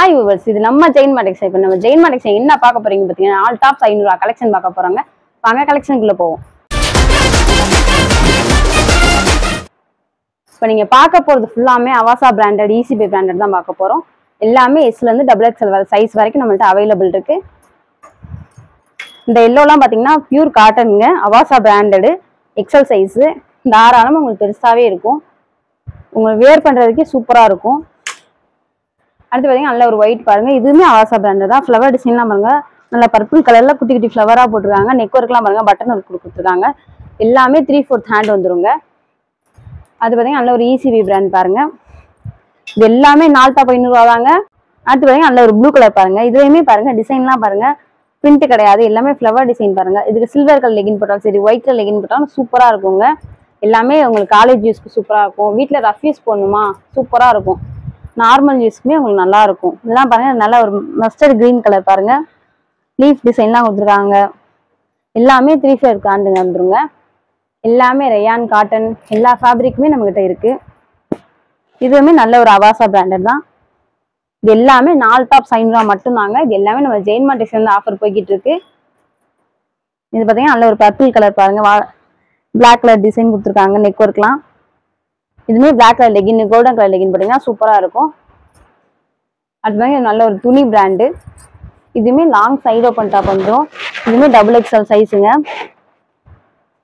Hi viewers, இது நம்ம ஜெயின் மார்டெக்ஸ். இப்போ நம்ம ஜெயின் மார்டெக்ஸ் என்ன பார்க்க போறீங்க பார்த்தீங்கன்னா, ஆல் டாப்ஸ் 500 கலெக்ஷன் பார்க்க போறாங்க. வாங்க கலெக்ஷனுக்குள்ள போவோம். இப்போ நீங்க பார்க்க போறது ஃபுல்லாமே அவாசா பிராண்டட், ஈசிபி பிராண்டட் தான் பார்க்க போறோம். எல்லாமே எஸ்ல இருந்து XXL சைஸ் வரைக்கும் நம்மள்ட்ட அவைலபிள் இருக்கு. இந்த எல்லோலாம் பார்த்தீங்கன்னா பியூர் காட்டனுங்க, அவாசா பிராண்டடு, எக்ஸல் சைஸு. தாராளமாக உங்களுக்கு பெருசாகவே இருக்கும். உங்களுக்கு வேர் பண்ணுறதுக்கே சூப்பராக இருக்கும். அடுத்து பார்த்தீங்கன்னா நல்ல ஒரு ஒயிட் பாருங்க, இதுவுமே அவாசா பிராண்டட் தான். ஃப்ளவர் டிசைன்லாம் பாருங்க, நல்ல பர்பிள் கலர்ல குட்டி குட்டி ஃப்ளவராக போட்டிருக்காங்க. நெக் ஒர்க்லாம் பாருங்க, பட்டன் ஒர்க் கொடுத்துருக்காங்க. எல்லாமே 3/4 ஹேண்ட் வந்துருங்க. அது பார்த்தீங்கன்னா நல்ல ஒரு ஈசிபி பிராண்ட் பாருங்க. இது எல்லாமே 4 டாப் 500 தாங்க. அடுத்து பார்த்தீங்கன்னா நல்ல ஒரு ப்ளூ கலர் பாருங்க. இதுலையுமே பாருங்க டிசைன்லாம் பாருங்க, பிரிண்ட் கிடையாது, எல்லாமே ஃப்ளவர் டிசைன் பாருங்க. இதுக்கு சில்வர் கலர் லெகின் போட்டாலும் சரி, ஒயிட் கலர் லெகின் போட்டாலும் சூப்பராக இருக்குங்க. எல்லாமே உங்களுக்கு காலேஜ் யூஸ்க்கு சூப்பராக இருக்கும். வீட்டில் ரஃப் யூஸ் போடணுமா சூப்பராக இருக்கும். நார்மல் யூஸ்க்குமே உங்களுக்கு நல்லா இருக்கும். இதெல்லாம் பாருங்க, நல்ல ஒரு மஸ்டர்ட் கிரீன் கலர் பாருங்க, லீஃப் டிசைன்லாம் கொடுத்துருக்காங்க. எல்லாமே 3/4 ஹேண்டுங்க வந்துருங்க. எல்லாமே ரயான் காட்டன், எல்லா ஃபேப்ரிக்குமே நம்மகிட்ட இருக்கு. இதுவுமே நல்ல ஒரு அவாசா பிராண்டட் தான். இது எல்லாமே 4 டாப் 500 மட்டும்தாங்க. இது எல்லாமே நம்ம ஜெயின் மார்டெக்ஸ் வந்து ஆஃபர் போய்கிட்டு இருக்கு. இது பார்த்தீங்கன்னா நல்ல ஒரு பர்பிள் கலர் பாருங்க, பிளாக் கலர் டிசைன் கொடுத்துருக்காங்க. நெக் ஒர்க்லாம் இதுவுமே black colour legging, golden colour legging போட்டிங்கன்னா சூப்பராக இருக்கும். அது மாதிரி நல்ல ஒரு துணி பிராண்டு. இதுவுமே லாங் சைடு ஓப்பன் டாப் வந்துடும். இதுவுமே XXL சைஸுங்க.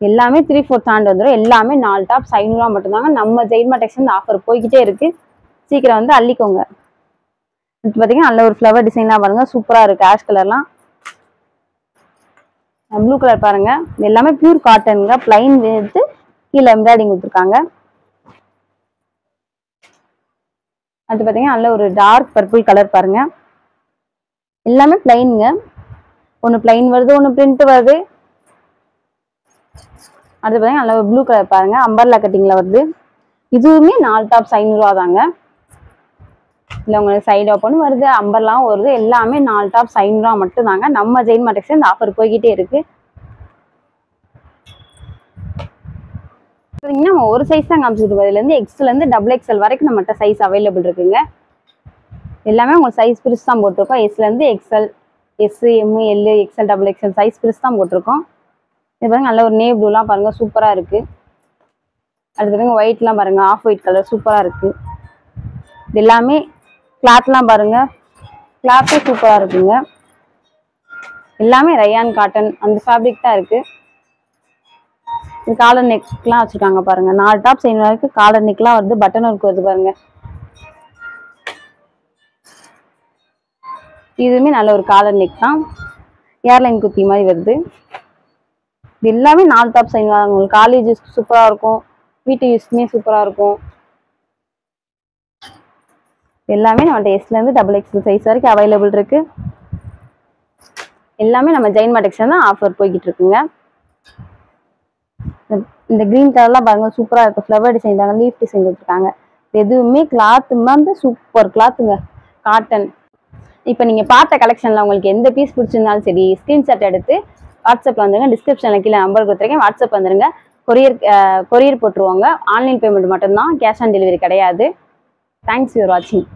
எல்லாமே 3/4 ஹேண்ட் வந்துடும். எல்லாமே 4 டாப் 500 மட்டும்தாங்க. நம்ம ஜெயின் மார்டெக்ஸ் வந்து ஆஃபர் போய்கிட்டே இருக்கு. சீக்கிரம் வந்து அள்ளிக்கோங்க. இது பார்த்தீங்கன்னா நல்ல ஒரு ஃப்ளவர் டிசைன்லாம் பாருங்க, சூப்பராக இருக்கு. ஆஷ் கலர்லாம், ப்ளூ கலர் பாருங்க. இது எல்லாமே பியூர் காட்டனுங்க, பிளைன் எடுத்து கீழே எம்ப்ராய்டிங் கொடுத்துருக்காங்க. அது பார்த்தீங்கன்னா நல்ல ஒரு டார்க் பர்பிள் கலர் பாருங்க. எல்லாமே பிளைனுங்க, ஒன்று பிளைன் வருது, ஒன்று பிரிண்ட் வருது. அது பார்த்தீங்கன்னா நல்ல ஒரு ப்ளூ கலர் பாருங்க, அம்பர்லா கட்டிங்ல வருது. இதுவுமே 4 டாப் 500 தாங்க. இல்லை உங்களுக்கு சைடு ஓப்பன் வருது, அம்பர்லாம் வருது. எல்லாமே 4 டாப் 500 மட்டும் தாங்க. நம்ம ஜெயின் மார்டெக்ஸ் இந்த ஆஃபர் போய்கிட்டே இருக்கு. நம்ம ஒரு சைஸ் தான் காமிச்சிட்டு பதிலேருந்து எக்ஸ்லேருந்து XXL வரைக்கும் நம்மகிட்ட சைஸ் அவைலபிள் இருக்குங்க. எல்லாமே உங்களுக்கு சைஸ் பிரிச்சு தான் போட்டிருக்கோம். எஸ்லேருந்து XL, S, M, L, XL, XXL size பிரிச்சு தான் போட்டிருக்கோம். இது பாருங்க, நல்ல ஒரு நேவ் ப்ளூலாம் பாருங்க, சூப்பராக இருக்கு. அது பாருங்க, ஒயிட்லாம் பாருங்க, ஆஃப் ஒயிட் கலர் சூப்பராக இருக்கு. இது எல்லாமே கிளாத்லாம் பாருங்க, கிளாத்தே சூப்பராக இருக்குங்க. எல்லாமே ரயான் காட்டன் அந்த ஃபேப்ரிக் தான் இருக்கு. இது காலர் நெக்லாம் வச்சிருக்காங்க பாருங்க. 4 டாப் 500 வரைக்கும் காலர் நெக்லாம் வருது, பட்டன் ஒர்க் வருது பாருங்க. இதுவுமே நல்ல ஒரு காலர் நெக் தான், ஏர்லைன் குத்தி மாதிரி வருது. இது எல்லாமே 4 டாப் 500. உங்களுக்கு காலேஜ் யூஸ்க்கு சூப்பராக இருக்கும், வீட்டு யூஸ்க்குமே சூப்பராக இருக்கும். எல்லாமே நம்மள்ட்ட எஸ்லேருந்து XXL சைஸ் வரைக்கும் அவைலபிள் இருக்கு. எல்லாமே நம்ம ஜெயின் மார்டெக்ஸ் தான் ஆஃபர் போய்கிட்டு இருக்குங்க. இந்த கிரீன் கலர்லாம் பாருங்க, சூப்பராக இருக்கு. ஃப்ளவர் டிசைன் தாங்க, லீஃப் டிசைன் கொடுத்துருக்காங்க. எதுவுமே கிளாத் வந்து சூப்பர் கிளாத்துங்க, காட்டன். இப்போ நீங்கள் பார்த்த கலெக்ஷனில் உங்களுக்கு எந்த பீஸ் பிடிச்சிருந்தாலும் சரி, ஸ்க்ரீன்ஷாட் எடுத்து வாட்ஸ்அப்பில் வந்துருங்க. டிஸ்கிரிப்ஷனில் கீழே நம்பர் கொடுத்துருக்கேன், வாட்ஸ்அப் வந்துருங்க. கொரியர் போட்டுருவாங்க. ஆன்லைன் பேமெண்ட் மட்டும்தான், கேஷ் ஆன் டெலிவரி கிடையாது. தேங்க்ஸ் ஃபார் வாட்சிங்.